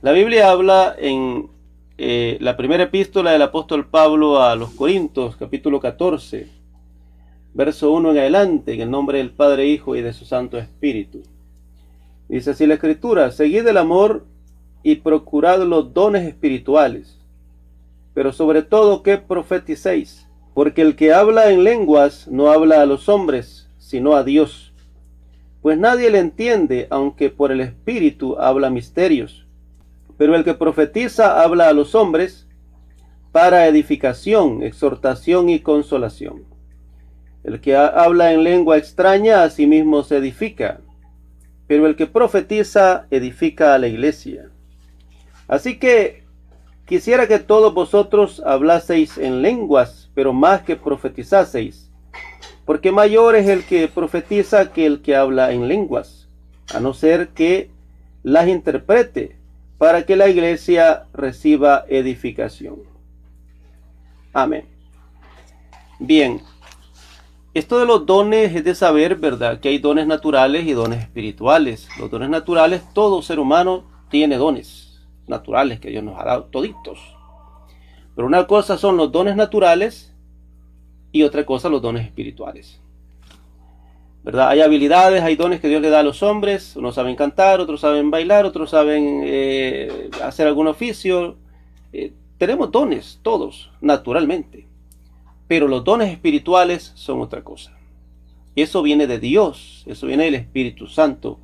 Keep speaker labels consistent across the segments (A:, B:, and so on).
A: La Biblia habla en la primera epístola del apóstol Pablo a los Corintios, capítulo 14, verso 1 en adelante, en el nombre del Padre, Hijo y de su Santo Espíritu. Dice así la Escritura: seguid el amor y procurad los dones espirituales, pero sobre todo que profeticéis, porque el que habla en lenguas no habla a los hombres, sino a Dios, pues nadie le entiende, aunque por el Espíritu habla misterios. Pero el que profetiza habla a los hombres para edificación, exhortación y consolación. El que habla en lengua extraña a sí mismo se edifica, pero el que profetiza edifica a la iglesia. Así que quisiera que todos vosotros hablaseis en lenguas, pero más que profetizaseis, porque mayor es el que profetiza que el que habla en lenguas, a no ser que las interprete, para que la iglesia reciba edificación. Amén. Bien, esto de los dones es de saber, ¿verdad?, que hay dones naturales y dones espirituales. Los dones naturales, todo ser humano tiene dones naturales que Dios nos ha dado, toditos. Pero una cosa son los dones naturales y otra cosa los dones espirituales, ¿verdad? Hay habilidades, hay dones que Dios le da a los hombres. Unos saben cantar, otros saben bailar, otros saben hacer algún oficio. Tenemos dones, todos, naturalmente. Pero los dones espirituales son otra cosa. Y eso viene de Dios, eso viene del Espíritu Santo.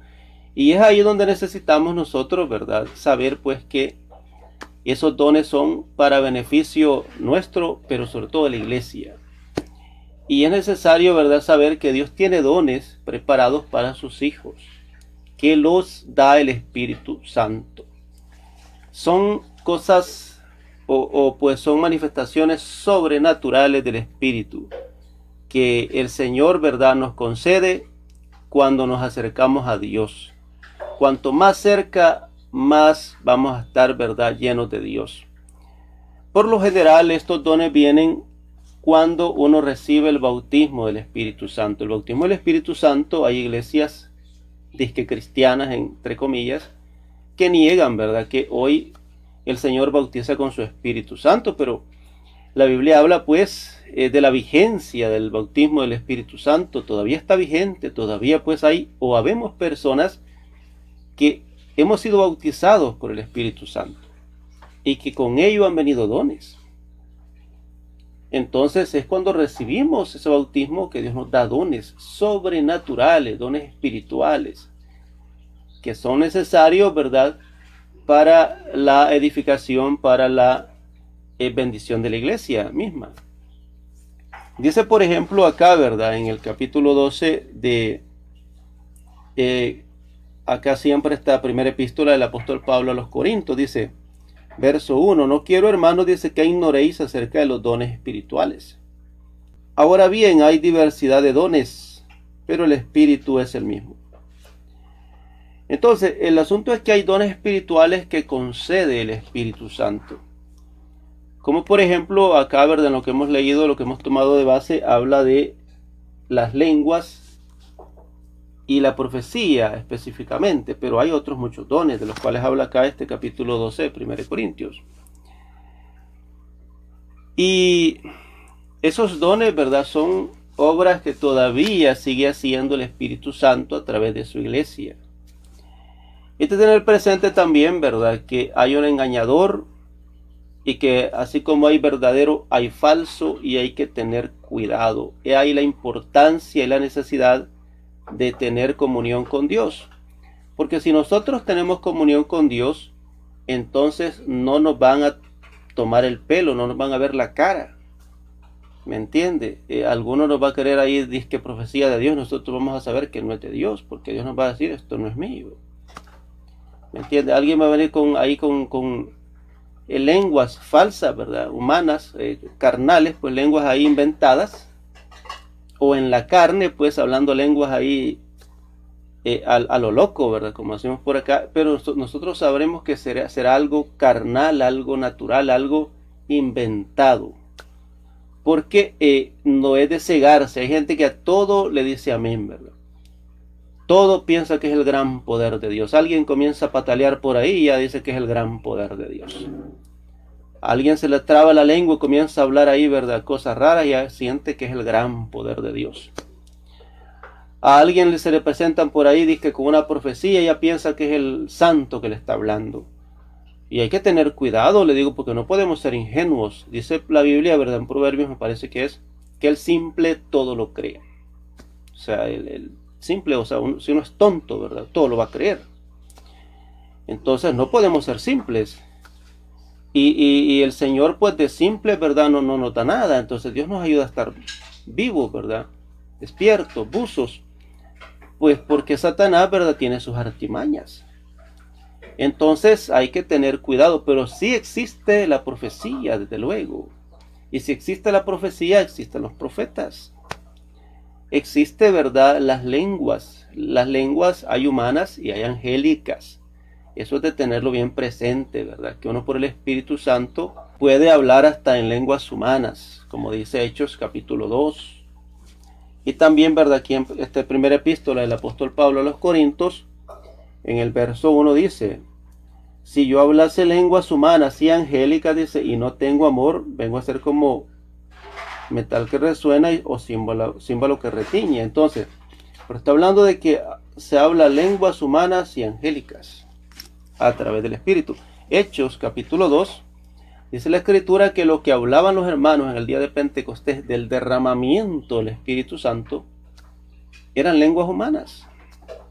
A: Y es ahí donde necesitamos nosotros, ¿verdad?, saber pues que esos dones son para beneficio nuestro, pero sobre todo de la iglesia. Y es necesario, ¿verdad?, saber que Dios tiene dones preparados para sus hijos, que los da el Espíritu Santo. Son cosas pues son manifestaciones sobrenaturales del Espíritu que el Señor, ¿verdad?, nos concede cuando nos acercamos a Dios. Cuanto más cerca, más vamos a estar, ¿verdad?, llenos de Dios. Por lo general, estos dones vienen cuando uno recibe el bautismo del Espíritu Santo. El bautismo del Espíritu Santo, hay iglesias disque cristianas, entre comillas, que niegan, ¿verdad?, que hoy el Señor bautiza con su Espíritu Santo, pero la Biblia habla pues de la vigencia del bautismo del Espíritu Santo. Todavía está vigente, todavía pues hay o habemos personas que hemos sido bautizados por el Espíritu Santo y que con ello han venido dones. Entonces es cuando recibimos ese bautismo que Dios nos da dones sobrenaturales, dones espirituales, que son necesarios, ¿verdad?, para la edificación, para la bendición de la iglesia misma. Dice, por ejemplo, acá, ¿verdad?, en el capítulo 12 de acá siempre esta primera epístola del apóstol Pablo a los Corintios, dice, verso 1, no quiero, hermanos, dice, que ignoréis acerca de los dones espirituales. Ahora bien, hay diversidad de dones, pero el Espíritu es el mismo. Entonces, el asunto es que hay dones espirituales que concede el Espíritu Santo. Como por ejemplo, acá, ¿verdad?, en lo que hemos leído, lo que hemos tomado de base, habla de las lenguas y la profecía específicamente, pero hay otros muchos dones, de los cuales habla acá este capítulo 12 de 1 Corintios. Y esos dones, ¿verdad?, son obras que todavía sigue haciendo el Espíritu Santo a través de su iglesia. Hay que tener presente también, ¿verdad?, que hay un engañador y que así como hay verdadero, hay falso, y hay que tener cuidado. Y hay la importancia y la necesidad de tener comunión con Dios. Porque si nosotros tenemos comunión con Dios, entonces no nos van a tomar el pelo, no nos van a ver la cara. ¿Me entiende? Alguno nos va a querer ahí, dice que profecía de Dios, nosotros vamos a saber que no es de Dios, porque Dios nos va a decir, esto no es mío. ¿Me entiende? Alguien va a venir con lenguas falsas, ¿verdad?, humanas, carnales, pues lenguas ahí inventadas, o en la carne, pues hablando lenguas ahí a lo loco, ¿verdad?, como hacemos por acá, pero nosotros sabremos que será algo carnal, algo natural, algo inventado, porque no es de cegarse. Hay gente que a todo le dice amén, ¿verdad? todo piensa que es el gran poder de Dios. Alguien comienza a patalear por ahí y ya dice que es el gran poder de Dios. A alguien se le traba la lengua y comienza a hablar ahí, ¿verdad?, cosas raras, y ya siente que es el gran poder de Dios. A alguien se le presentan por ahí, dice que con una profecía, ya piensa que es el santo que le está hablando. Y hay que tener cuidado, le digo, porque no podemos ser ingenuos. Dice la Biblia, ¿verdad?, en Proverbios me parece que es, que el simple todo lo cree. O sea, el simple, o sea, si uno es tonto, ¿verdad?, todo lo va a creer. Entonces no podemos ser simples. Y el Señor, pues, de simple, ¿verdad?, no nota nada. Entonces Dios nos ayuda a estar vivos, ¿verdad?, despiertos, buzos. Pues porque Satanás, ¿verdad?, tiene sus artimañas. Entonces hay que tener cuidado, pero sí existe la profecía, desde luego. Y si existe la profecía, existen los profetas. Existe, ¿verdad?, las lenguas. Las lenguas hay humanas y hay angélicas. Eso es de tenerlo bien presente, ¿verdad? Que uno por el Espíritu Santo puede hablar hasta en lenguas humanas, como dice Hechos capítulo 2. Y también, ¿verdad?, aquí en esta primera epístola del apóstol Pablo a los Corintios, en el verso 1 dice: si yo hablase lenguas humanas y angélicas, dice, y no tengo amor, vengo a ser como metal que resuena o címbalo que retiñe. Entonces, pero está hablando de que se habla lenguas humanas y angélicas a través del Espíritu. Hechos capítulo 2, dice la Escritura que lo que hablaban los hermanos en el día de Pentecostés del derramamiento del Espíritu Santo eran lenguas humanas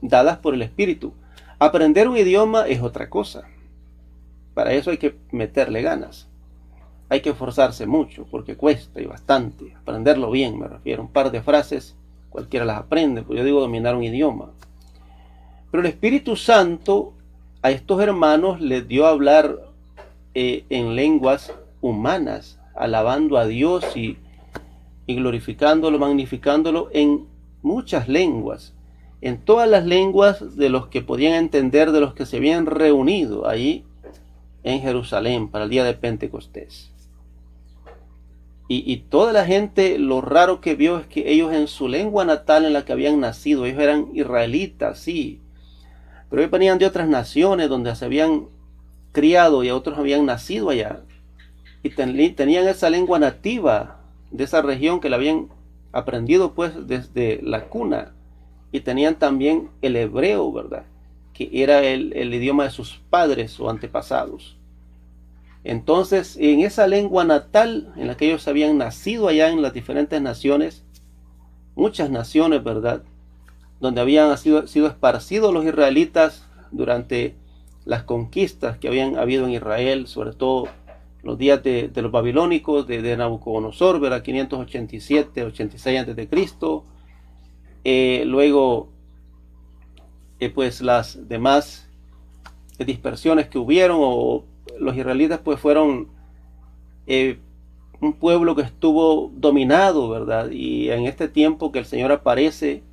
A: dadas por el Espíritu. Aprender un idioma es otra cosa. Para eso hay que meterle ganas. Hay que esforzarse mucho, porque cuesta y bastante. Aprenderlo bien, me refiero. Un par de frases, cualquiera las aprende, pues yo digo dominar un idioma. Pero el Espíritu Santo a estos hermanos les dio a hablar en lenguas humanas, alabando a Dios y glorificándolo, magnificándolo en muchas lenguas. En todas las lenguas de los que podían entender, de los que se habían reunido ahí en Jerusalén para el día de Pentecostés. Y toda la gente, lo raro que vio es que ellos en su lengua natal en la que habían nacido, ellos eran israelitas, sí, pero ellos venían de otras naciones donde se habían criado y otros habían nacido allá, y tenían esa lengua nativa de esa región que la habían aprendido pues desde la cuna, y tenían también el hebreo, ¿verdad?, que era el idioma de sus padres o antepasados. Entonces, en esa lengua natal en la que ellos habían nacido allá en las diferentes naciones, muchas naciones, ¿verdad?, donde habían sido esparcidos los israelitas durante las conquistas que habían habido en Israel, sobre todo los días de los babilónicos, de Nabucodonosor, ¿verdad?, 587, 86 a.C. Luego, pues las demás dispersiones que hubieron, o los israelitas pues fueron un pueblo que estuvo dominado, ¿verdad? Y en este tiempo que el Señor aparece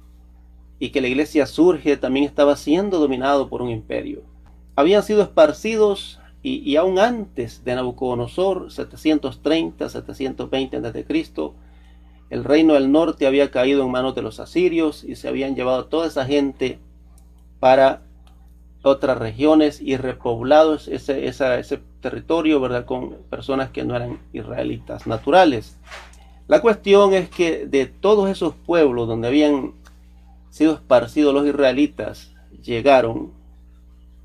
A: y que la iglesia surge, también estaba siendo dominado por un imperio. Habían sido esparcidos y aún antes de Nabucodonosor, 730, 720 a.C., el reino del norte había caído en manos de los asirios y se habían llevado toda esa gente para otras regiones y repoblados ese territorio, ¿verdad?, con personas que no eran israelitas naturales. La cuestión es que de todos esos pueblos donde habían sido esparcidos los israelitas,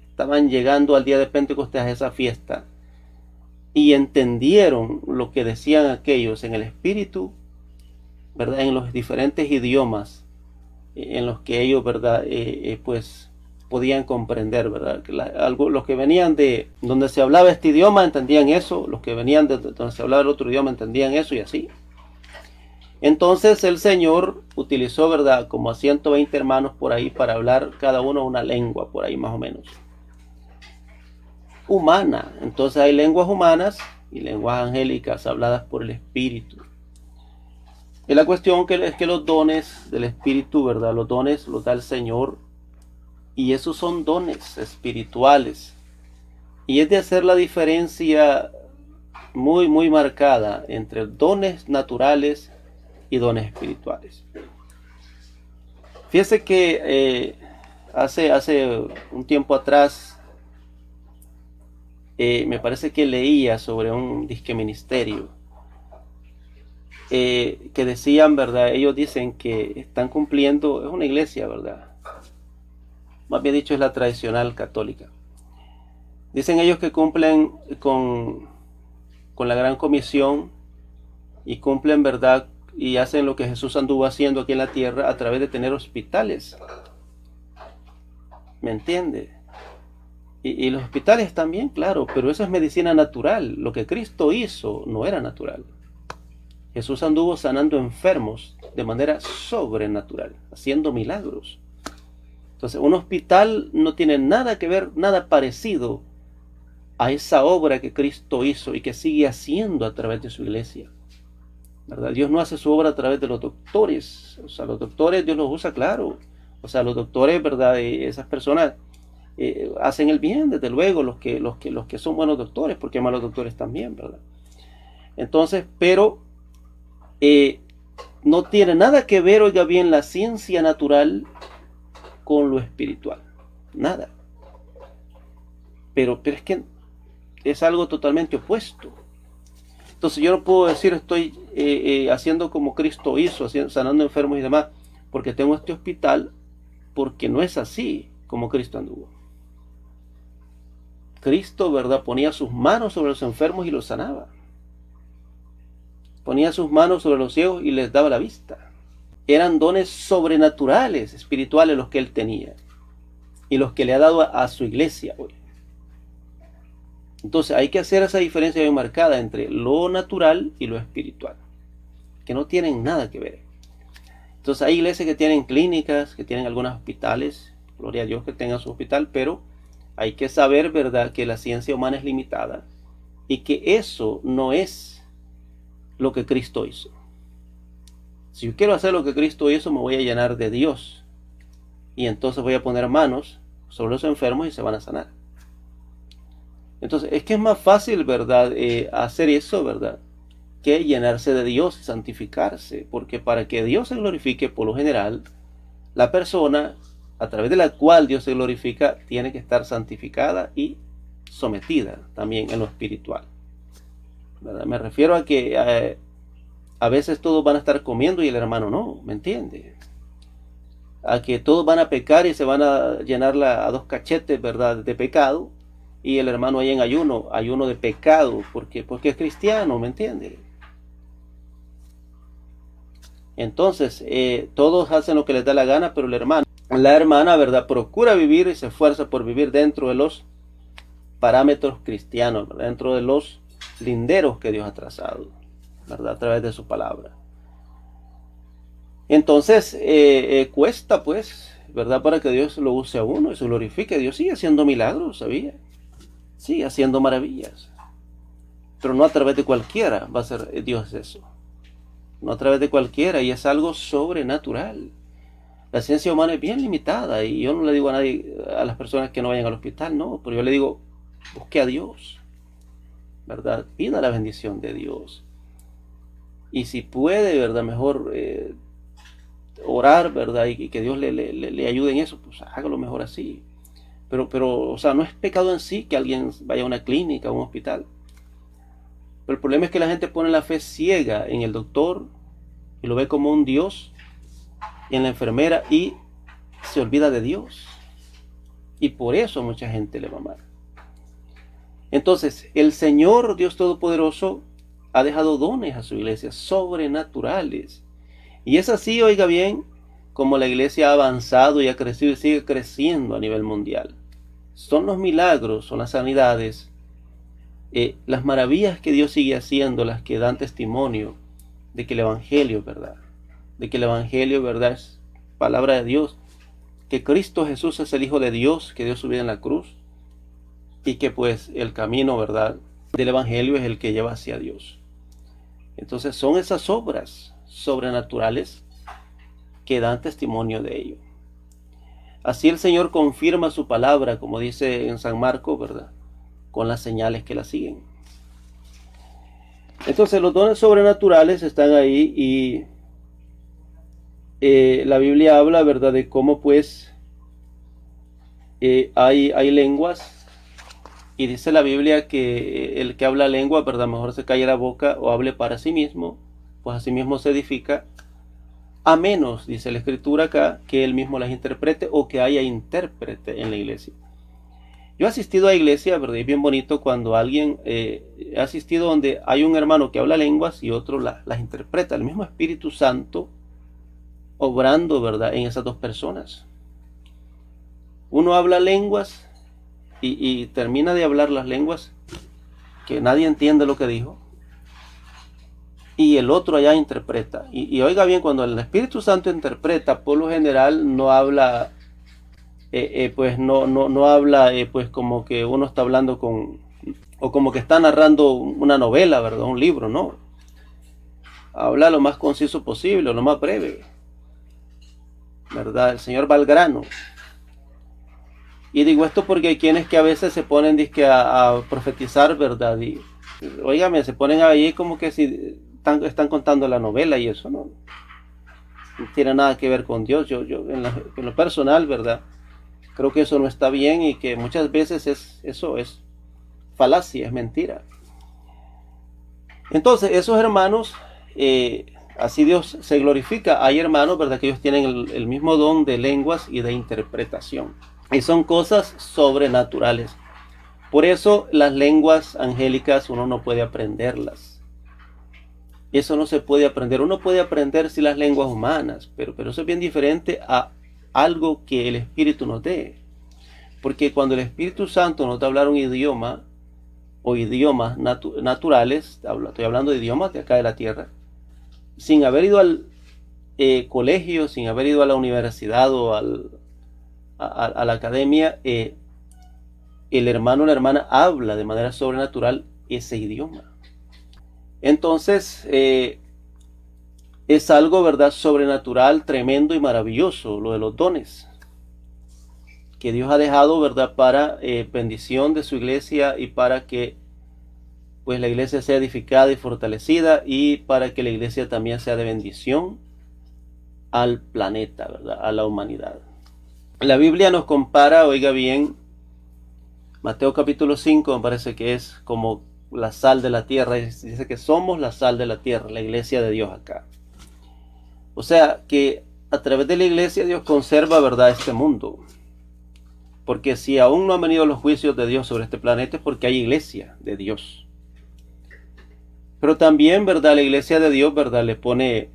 A: estaban llegando al día de Pentecostés, a esa fiesta, y entendieron lo que decían aquellos en el Espíritu, ¿verdad?, en los diferentes idiomas en los que ellos, ¿verdad?, pues podían comprender, ¿verdad? Los que venían de donde se hablaba este idioma entendían eso, los que venían de donde se hablaba el otro idioma entendían eso, y así. Entonces el Señor utilizó, ¿verdad?, como a 120 hermanos por ahí para hablar cada uno una lengua, por ahí más o menos, humana. Entonces hay lenguas humanas y lenguas angélicas habladas por el Espíritu. Y la cuestión es que los dones del Espíritu, ¿verdad?, los dones los da el Señor, y esos son dones espirituales. Y es de hacer la diferencia muy, muy marcada entre dones naturales y dones espirituales. Fíjese que Hace un tiempo atrás, me parece que leía sobre un disque ministerio, que decían, ¿verdad? Ellos dicen que están cumpliendo, es una iglesia, ¿verdad? Más bien dicho, es la tradicional católica. Dicen ellos que cumplen con la gran comisión y cumplen, ¿verdad? Y hacen lo que Jesús anduvo haciendo aquí en la tierra a través de tener hospitales. ¿Me entiende? Y los hospitales también, claro, pero eso es medicina natural. Lo que Cristo hizo no era natural. Jesús anduvo sanando enfermos de manera sobrenatural, haciendo milagros. Entonces, un hospital no tiene nada que ver, nada parecido a esa obra que Cristo hizo y que sigue haciendo a través de su iglesia, ¿verdad? Dios no hace su obra a través de los doctores. O sea, los doctores Dios los usa, claro. O sea, los doctores, ¿verdad? Esas personas hacen el bien, desde luego, los que son buenos doctores, porque hay malos doctores también, ¿verdad? Entonces, pero no tiene nada que ver, oiga bien, la ciencia natural con lo espiritual. Nada. Pero es que es algo totalmente opuesto. Entonces yo no puedo decir estoy haciendo como Cristo hizo, sanando enfermos y demás, porque tengo este hospital, porque no es así como Cristo anduvo. Cristo, ¿verdad?, ponía sus manos sobre los enfermos y los sanaba. Ponía sus manos sobre los ciegos y les daba la vista. Eran dones sobrenaturales, espirituales los que él tenía y los que le ha dado a su iglesia hoy. Entonces hay que hacer esa diferencia bien marcada entre lo natural y lo espiritual, que no tienen nada que ver. Entonces hay iglesias que tienen clínicas, que tienen algunos hospitales, gloria a Dios que tengan su hospital, pero hay que saber, ¿verdad?, que la ciencia humana es limitada y que eso no es lo que Cristo hizo. Si yo quiero hacer lo que Cristo hizo, me voy a llenar de Dios y entonces voy a poner manos sobre los enfermos y se van a sanar. Entonces, es que es más fácil, ¿verdad?, hacer eso, ¿verdad?, que llenarse de Dios y santificarse. Porque para que Dios se glorifique, por lo general, la persona a través de la cual Dios se glorifica tiene que estar santificada y sometida también en lo espiritual, ¿verdad? Me refiero a que a veces todos van a estar comiendo y el hermano no, ¿me entiende? A que todos van a pecar y se van a llenar a dos cachetes, ¿verdad?, de pecado. Y el hermano ahí en ayuno de pecado, porque es cristiano, ¿me entiende? Entonces, todos hacen lo que les da la gana, pero la hermana, ¿verdad?, procura vivir y se esfuerza por vivir dentro de los parámetros cristianos, ¿verdad?, dentro de los linderos que Dios ha trazado, ¿verdad?, a través de su palabra. Entonces, cuesta, pues, ¿verdad?, para que Dios lo use a uno y se glorifique. Dios sigue haciendo milagros, ¿sabía? Sigue haciendo maravillas, pero no a través de cualquiera va a hacer Dios eso. No a través de cualquiera, y es algo sobrenatural. La ciencia humana es bien limitada, y yo no le digo a nadie, a las personas que no vayan al hospital, no, pero yo le digo, busque a Dios, ¿verdad? Pida la bendición de Dios. Y si puede, ¿verdad?, mejor orar, ¿verdad?, y que Dios le ayude en eso, pues hágalo mejor así. Pero, o sea, no es pecado en sí que alguien vaya a una clínica, a un hospital. Pero el problema es que la gente pone la fe ciega en el doctor y lo ve como un Dios, y en la enfermera, y se olvida de Dios. Y por eso mucha gente le va mal. Entonces, el Señor Dios Todopoderoso ha dejado dones a su iglesia sobrenaturales. Y es así, oiga bien, como la iglesia ha avanzado y ha crecido y sigue creciendo a nivel mundial. Son los milagros, son las sanidades, las maravillas que Dios sigue haciendo, las que dan testimonio de que el Evangelio es verdad, de que el Evangelio, ¿verdad?, es palabra de Dios, que Cristo Jesús es el Hijo de Dios, que dio su vida en la cruz, y que pues el camino, ¿verdad?, del Evangelio es el que lleva hacia Dios. Entonces son esas obras sobrenaturales que dan testimonio de ello. Así el Señor confirma su palabra, como dice en San Marcos, ¿verdad?, con las señales que la siguen. Entonces los dones sobrenaturales están ahí, y la Biblia habla, ¿verdad?, de cómo pues hay lenguas, y dice la Biblia que el que habla lengua, ¿verdad? Mejor se calle la boca o hable para sí mismo, pues así mismo se edifica, a menos, dice la Escritura acá, que él mismo las interprete o que haya intérprete en la iglesia. Yo he asistido a iglesia, ¿verdad? Es bien bonito cuando alguien, he asistido donde hay un hermano que habla lenguas y otro las interpreta, el mismo Espíritu Santo obrando, ¿verdad? En esas dos personas. Uno habla lenguas y termina de hablar las lenguas que nadie entiende lo que dijo, y el otro allá interpreta. Y oiga bien, cuando el Espíritu Santo interpreta, por lo general no habla, pues no habla, pues como que uno está hablando o como que está narrando una novela, ¿verdad? Un libro, no. Habla lo más conciso posible, lo más breve, ¿verdad? El Señor va al grano. Y digo esto porque hay quienes que a veces se ponen a profetizar, ¿verdad? Y, óigame, se ponen ahí como que si están contando la novela, y eso no tiene nada que ver con Dios. Yo en lo personal, ¿verdad? Creo que eso no está bien, y que muchas veces eso es falacia, es mentira. Entonces, esos hermanos, así Dios se glorifica. Hay hermanos, ¿verdad?, que ellos tienen el mismo don de lenguas y de interpretación. Y son cosas sobrenaturales. Por eso las lenguas angélicas uno no puede aprenderlas. Eso no se puede aprender. Uno puede aprender sí las lenguas humanas, pero eso es bien diferente a algo que el Espíritu nos dé. Porque cuando el Espíritu Santo nos da a hablar un idioma, o idiomas naturales, estoy hablando de idiomas de acá de la tierra, sin haber ido al colegio, sin haber ido a la universidad o a la academia, el hermano o la hermana habla de manera sobrenatural ese idioma. Entonces, es algo, ¿verdad?, sobrenatural, tremendo y maravilloso, lo de los dones que Dios ha dejado, ¿verdad?, para bendición de su iglesia, y para que pues la iglesia sea edificada y fortalecida, y para que la iglesia también sea de bendición al planeta, ¿verdad?, a la humanidad. La Biblia nos compara, oiga bien, Mateo capítulo 5 me parece que es como la sal de la tierra. Dice que somos la sal de la tierra, la iglesia de Dios acá. O sea que a través de la iglesia Dios conserva, ¿verdad?, este mundo. Porque si aún no han venido los juicios de Dios sobre este planeta, es porque hay iglesia de Dios. Pero también, ¿verdad?, la iglesia de Dios, ¿verdad?, le pone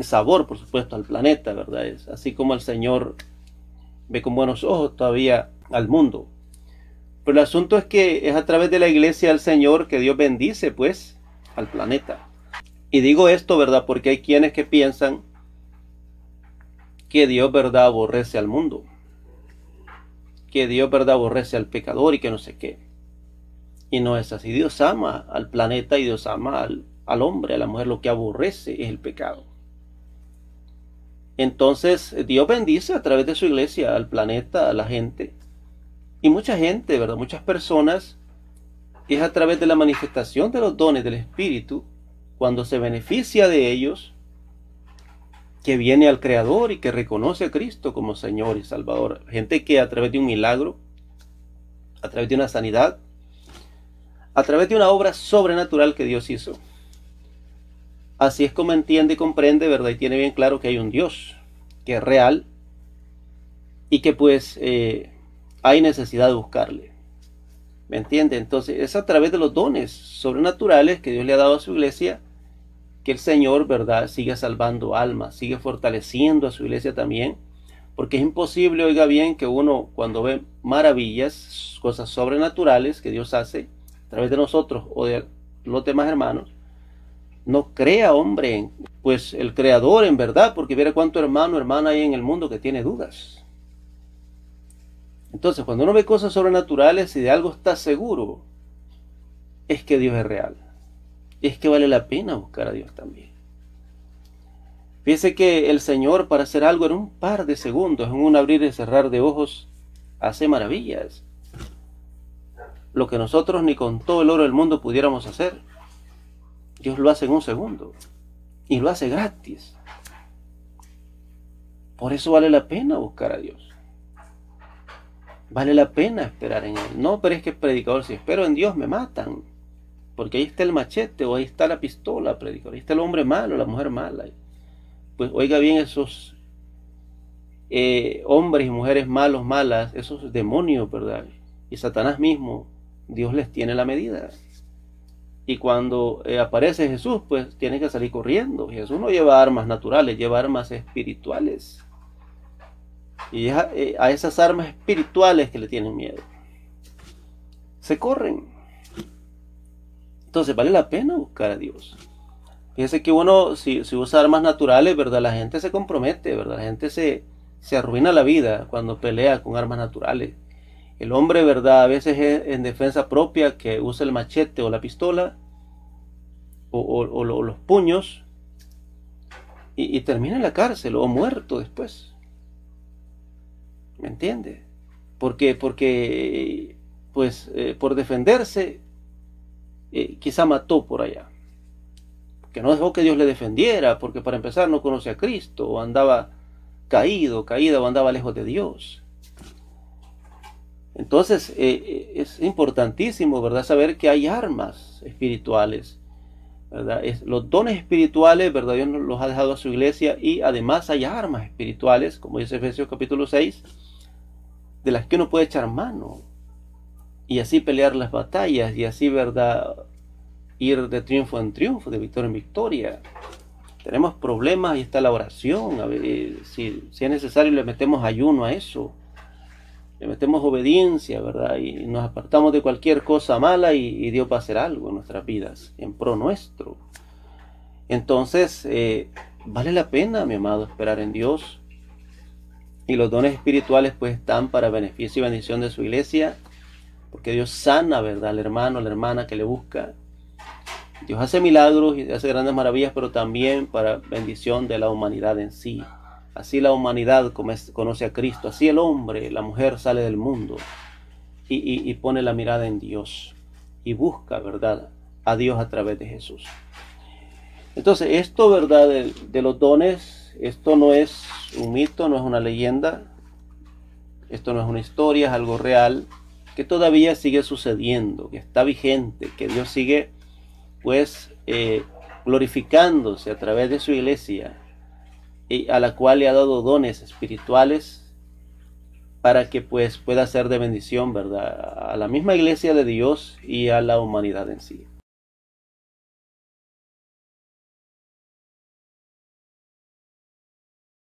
A: sabor, por supuesto, al planeta, ¿verdad? Es así como el Señor ve con buenos ojos todavía al mundo. Pero el asunto es que es a través de la iglesia del Señor que Dios bendice, pues, al planeta. Y digo esto, ¿verdad?, porque hay quienes que piensan que Dios, ¿verdad?, aborrece al mundo, que Dios, ¿verdad?, aborrece al pecador y que no sé qué. Y no es así. Dios ama al planeta y Dios ama al hombre, a la mujer. Lo que aborrece es el pecado. Entonces Dios bendice a través de su iglesia al planeta, a la gente. Y mucha gente, ¿verdad?, muchas personas, es a través de la manifestación de los dones del Espíritu, cuando se beneficia de ellos, que viene al Creador y que reconoce a Cristo como Señor y Salvador. Gente que a través de un milagro, a través de una sanidad, a través de una obra sobrenatural que Dios hizo. Así es como entiende y comprende, ¿verdad?, y tiene bien claro que hay un Dios que es real, y que pues hay necesidad de buscarle. ¿Me entiende? Entonces es a través de los dones sobrenaturales que Dios le ha dado a su iglesia que el Señor, ¿verdad?, sigue salvando almas, sigue fortaleciendo a su iglesia también. Porque es imposible, oiga bien, que uno cuando ve maravillas, cosas sobrenaturales que Dios hace a través de nosotros o de los demás hermanos, no crea, hombre, pues el Creador en verdad, porque mira cuánto hermano, hermana hay en el mundo que tiene dudas. Entonces, cuando uno ve cosas sobrenaturales y de algo está seguro, es que Dios es real. Es que vale la pena buscar a Dios también. Fíjese que el Señor, para hacer algo en un par de segundos, en un abrir y cerrar de ojos, hace maravillas. Lo que nosotros ni con todo el oro del mundo pudiéramos hacer, Dios lo hace en un segundo. Y lo hace gratis. Por eso vale la pena buscar a Dios. vale la pena esperar en Él. No, pero es que predicador, si espero en Dios me matan, porque ahí está el machete o ahí está la pistola, predicador, ahí está el hombre malo, la mujer mala. Pues oiga bien, esos hombres y mujeres malos, malas, esos demonios, ¿verdad? Y Satanás mismo, Dios les tiene la medida. Y cuando aparece Jesús, pues tiene que salir corriendo. Jesús no lleva armas naturales, lleva armas espirituales. Y es a esas armas espirituales que le tienen miedo. Se corren. Entonces vale la pena buscar a Dios. Fíjese que uno, si usa armas naturales, ¿verdad? La gente se compromete, ¿verdad? La gente se arruina la vida cuando pelea con armas naturales. El hombre, ¿verdad? A veces es en defensa propia que usa el machete o la pistola o los puños y termina en la cárcel o muerto después. ¿Me entiende? Porque pues por defenderse quizá mató por allá. Que no dejó que Dios le defendiera, porque para empezar no conoce a Cristo, o andaba caída, o andaba lejos de Dios. Entonces es importantísimo, ¿verdad?, saber que hay armas espirituales, ¿verdad? Los dones espirituales, ¿verdad?, Dios nos los ha dejado a su iglesia, y además hay armas espirituales, como dice Efesios capítulo 6, de las que uno puede echar mano, y así pelear las batallas, y así, ¿verdad?, ir de triunfo en triunfo, de victoria en victoria. Tenemos problemas y está la oración. A ver, si es necesario, le metemos ayuno a eso, le metemos obediencia, ¿verdad? Y nos apartamos de cualquier cosa mala y Dios va a hacer algo en nuestras vidas, en pro nuestro. Entonces, vale la pena, mi amado, esperar en Dios. Y los dones espirituales pues están para beneficio y bendición de su iglesia, porque Dios sana, ¿verdad?, al hermano, a la hermana que le busca. Dios hace milagros y hace grandes maravillas, pero también para bendición de la humanidad en sí. Así la humanidad conoce a Cristo, así el hombre, la mujer sale del mundo y pone la mirada en Dios y busca, ¿verdad?, a Dios a través de Jesús. Entonces esto, ¿verdad?, de los dones, esto no es un mito, no es una leyenda, esto no es una historia, es algo real que todavía sigue sucediendo, que está vigente, que Dios sigue pues glorificándose a través de su iglesia, a la cual le ha dado dones espirituales para que pues pueda ser de bendición, ¿verdad?, a la misma iglesia de Dios y a la humanidad en sí.